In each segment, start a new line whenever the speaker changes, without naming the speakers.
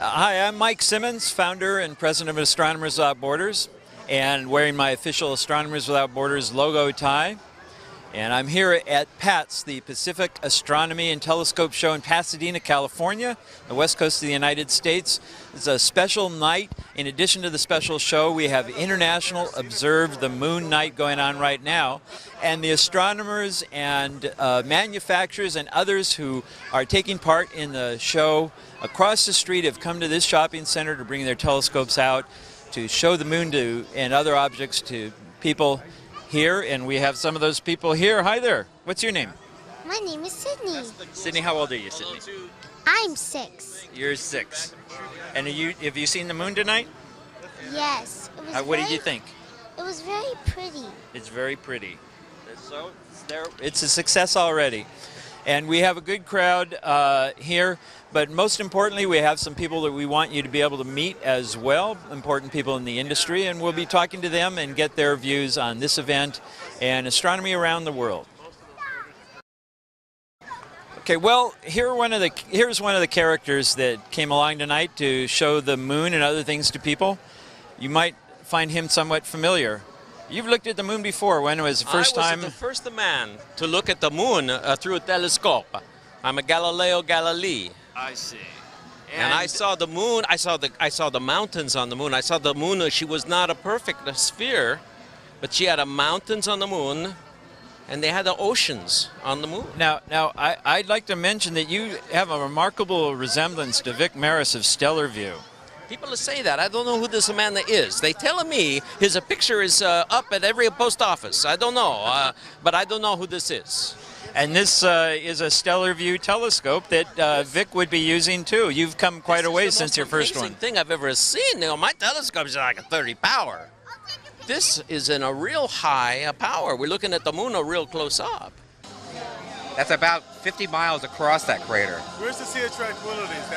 Hi, I'm Mike Simmons, founder and president of Astronomers Without Borders, and wearing my official Astronomers Without Borders logo tie. And I'm here at PATS, the Pacific Astronomy and Telescope Show in Pasadena, California, the west coast of the United States. It's a special night. In addition to the special show, we have International Observe the Moon Night going on right now. And the astronomers and manufacturers and others who are taking part in the show across the street have come to this shopping center to bring their telescopes out to show the moon and other objects to people here, and we have some of those people here. Hi there. What's your name?
My name is Sydney.
Sydney, how old are you, Sydney?
I'm 6.
You're 6. And have you seen the moon tonight?
Yes.
What did you think?
It was very pretty.
It's very pretty. So it's a success already. And we have a good crowd here, but most importantly, we have some people that we want you to be able to meet as well, important people in the industry, and we'll be talking to them and get their views on this event and astronomy around the world. Okay, well, here's one of the characters that came along tonight to show the moon and other things to people. You might find him somewhat familiar. You've looked at the moon before. When was the first time?
I was the first man to look at the moon through a telescope. I'm a Galileo Galilei.
I see.
And I saw the moon. I saw the mountains on the moon. I saw the moon. She was not a perfect sphere, but she had mountains on the moon, and they had the oceans on the moon.
Now, I'd like to mention that you have a remarkable resemblance to Vic Maris of Stellar View.
People say that. I don't know who this man is. They tell me his picture is up at every post office. I don't know, but I don't know who this is.
And this is a Stellar View telescope that Vic would be using too. You've come quite a way since your first one.
This is the most amazing thing I've ever seen. You know, my telescope is like a 30 power. This is in a real high power. We're looking at the moon a real close up.
That's about 50 miles across that crater.
Where's the Sea of Tranquility? Is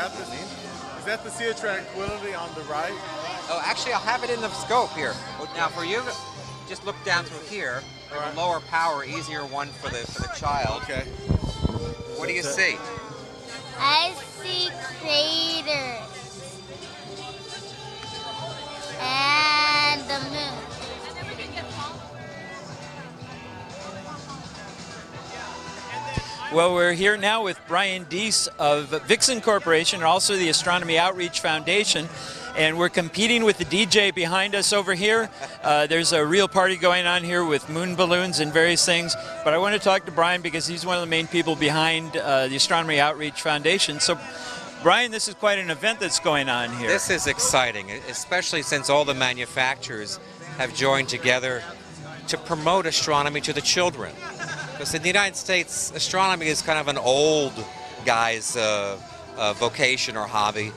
that the Sea of Tranquility on the right?
Oh, actually, I'll have it in the scope here. Now, for you, just look down through here. There's a lower power, easier one for the child.
Okay.
What do you see?
I see craters. And the moon.
Well, we're here now with Brian Deese of Vixen Corporation and also the Astronomy Outreach Foundation, and we're competing with the DJ behind us over here. There's a real party going on here with moon balloons and various things, but I want to talk to Brian because he's one of the main people behind the Astronomy Outreach Foundation. So, Brian, this is quite an event that's going on here.
This is exciting, especially since all the manufacturers have joined together to promote astronomy to the children. Because in the United States, astronomy is kind of an old guy's vocation or hobby.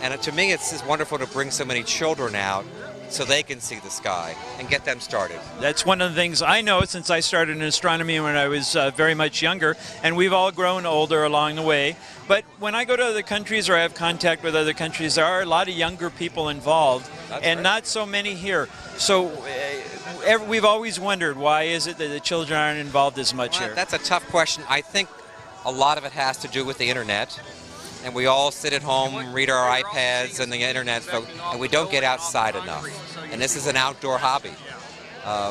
And to me, it's just wonderful to bring so many children out so they can see the sky and get them started.
That's one of the things I know since I started in astronomy when I was very much younger, and we've all grown older along the way. But when I go to other countries or I have contact with other countries, there are a lot of younger people involved.
That's
and
right.
Not so many here. So we've always wondered, why is it that the children aren't involved as much here?
That's a tough question. I think a lot of it has to do with the internet. And we all sit at home, read our iPads and the internet, and we don't get outside enough. And this is an outdoor hobby.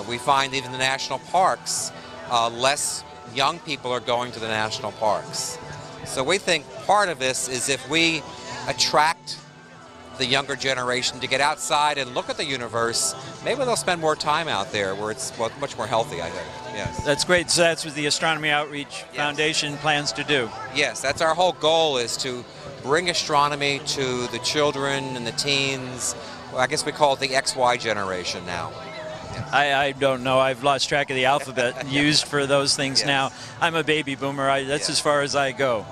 We find even the national parks, less young people are going to the national parks. So we think part of this is if we attract the younger generation to get outside and look at the universe, maybe they'll spend more time out there where it's much more healthy, I think. Yes.
That's great. So that's what the Astronomy Outreach Foundation plans to do.
Yes, that's our whole goal, is to bring astronomy to the children and the teens. Well, I guess we call it the XY generation now.
I don't know. I've lost track of the alphabet used for those things now. I'm a baby boomer. That's as far as I go.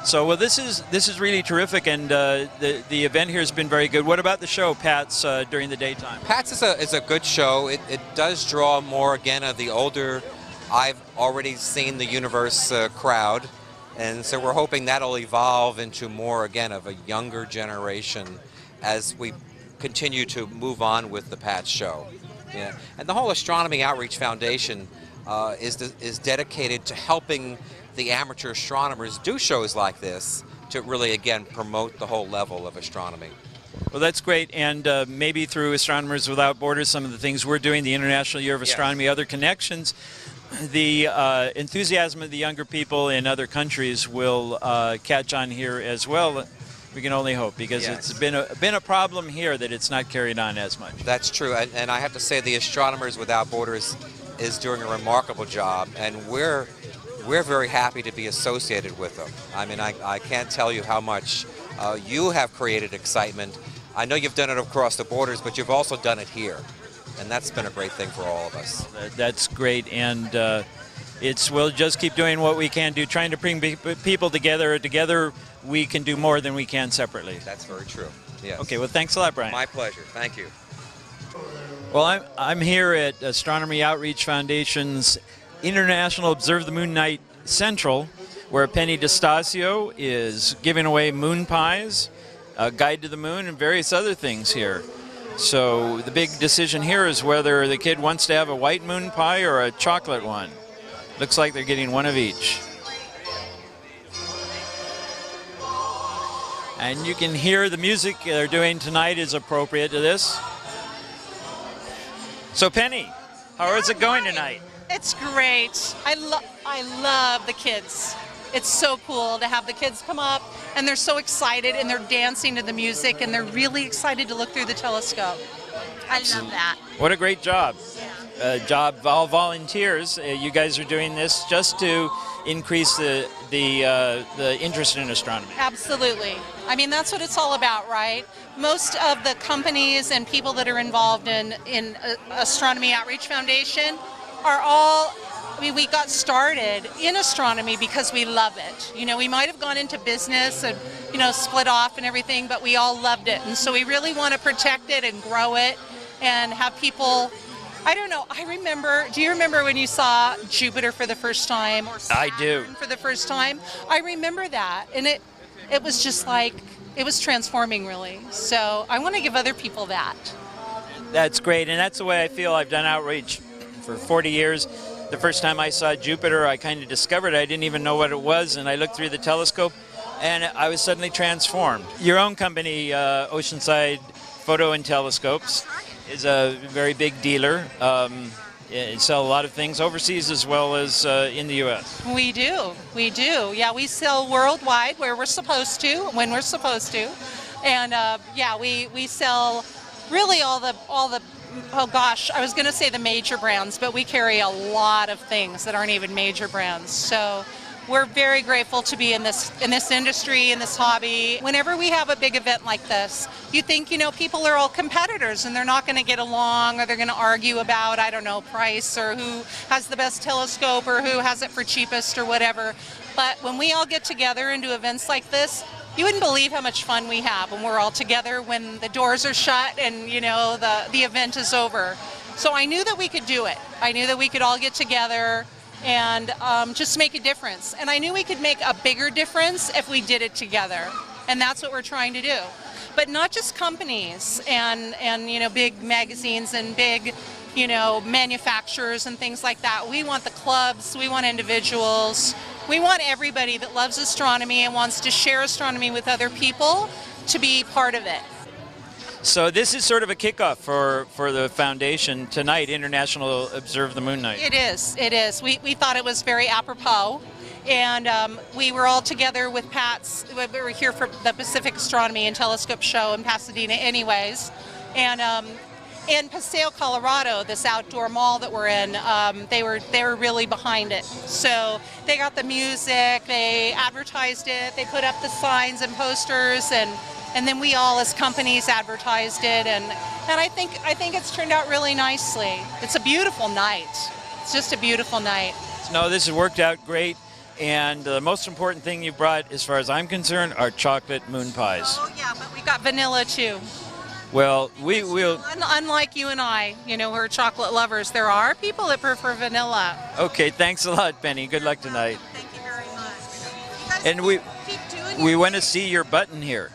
So, well, this is really terrific, and the event here has been very good. What about the show, PATS, during the daytime?
PATS is a good show. It does draw more, again, of the older, I've already seen the universe crowd, and so we're hoping that'll evolve into more, again, of a younger generation as we continue to move on with the PATS show. Yeah. And the whole Astronomy Outreach Foundation is dedicated to helping the amateur astronomers do shows like this to really, again, promote the whole level of astronomy.
Well, that's great, and maybe through Astronomers Without Borders, some of the things we're doing, the International Year of Astronomy, other connections, the enthusiasm of the younger people in other countries will catch on here as well. We can only hope, because it's been a problem here that it's not carried on as much.
That's true, and I have to say the Astronomers Without Borders is doing a remarkable job, and we're very happy to be associated with them. I mean, I can't tell you how much you have created excitement. I know you've done it across the borders, but you've also done it here, and that's been a great thing for all of us.
That's great, and we'll just keep doing what we can do, trying to bring people together. Together, we can do more than we can separately.
That's very true. Yes.
Okay, well, thanks a lot, Brian.
My pleasure. Thank you.
Well, I'm here at Astronomy Outreach Foundation's International Observe the Moon Night Central, where Penny DeStasio is giving away moon pies, a guide to the moon, and various other things here. So the big decision here is whether the kid wants to have a white moon pie or a chocolate one. Looks like they're getting one of each. And you can hear the music they're doing tonight is appropriate to this. So Penny, how is it going tonight?
It's great. I love the kids. It's so cool to have the kids come up, and they're so excited, and they're dancing to the music, and they're really excited to look through the telescope. I love that.
What a great job. Job of all volunteers. You guys are doing this just to increase the interest in astronomy.
Absolutely. I mean, that's what it's all about, right? Most of the companies and people that are involved in Astronomy Outreach Foundation are all, I mean, we got started in astronomy because we love it. You know, we might have gone into business and, you know, split off and everything, but we all loved it. And so we really want to protect it and grow it and have people, I don't know, I remember, do you remember when you saw Jupiter for the first time? Or Saturn
I do.
For the first time? I remember that. And it was just like, it was transforming, really. So I want to give other people that.
That's great, and that's the way I feel. I've done outreach for 40 years. The first time I saw Jupiter, I kind of discovered I didn't even know what it was, and I looked through the telescope, and I was suddenly transformed. Your own company, Oceanside Photo and Telescopes, is a very big dealer. You sell a lot of things overseas as well as in the U.S.
We do. Yeah, we sell worldwide where we're supposed to, when we're supposed to, and yeah, we sell really all the. Oh gosh, I was going to say the major brands, but we carry a lot of things that aren't even major brands. So we're very grateful to be in this industry, in this hobby. Whenever we have a big event like this, you think, you know, people are all competitors and they're not going to get along, or they're going to argue about, I don't know, price, or who has the best telescope, or who has it for cheapest, or whatever. But when we all get together and do events like this, you wouldn't believe how much fun we have when we're all together, when the doors are shut and, you know, the event is over. So I knew that we could do it. I knew that we could all get together and just make a difference. And I knew we could make a bigger difference if we did it together. And that's what we're trying to do. But not just companies and you know, big magazines and big, you know, manufacturers and things like that. We want the clubs, we want individuals, we want everybody that loves astronomy and wants to share astronomy with other people to be part of it.
So this is sort of a kickoff for the foundation tonight, International Observe the Moon Night.
It is. We thought it was very apropos. And we were all together with Pat's, we were here for the Pacific Astronomy and Telescope Show in Pasadena anyways. And in Paseo, Colorado, this outdoor mall that we're in, they were really behind it. So they got the music, they advertised it, they put up the signs and posters, and then we all as companies advertised it, and I think it's turned out really nicely. It's a beautiful night. It's just a beautiful night.
No, this has worked out great. And the most important thing you brought, as far as I'm concerned, are chocolate moon pies.
Oh yeah, but we got vanilla too.
Well, we'll...
Unlike you and I, you know, who are chocolate lovers, there are people that prefer vanilla.
Okay, thanks a lot, Penny. Good luck tonight.
Thank you very much. You guys
And we
keep doing
want to see your button here.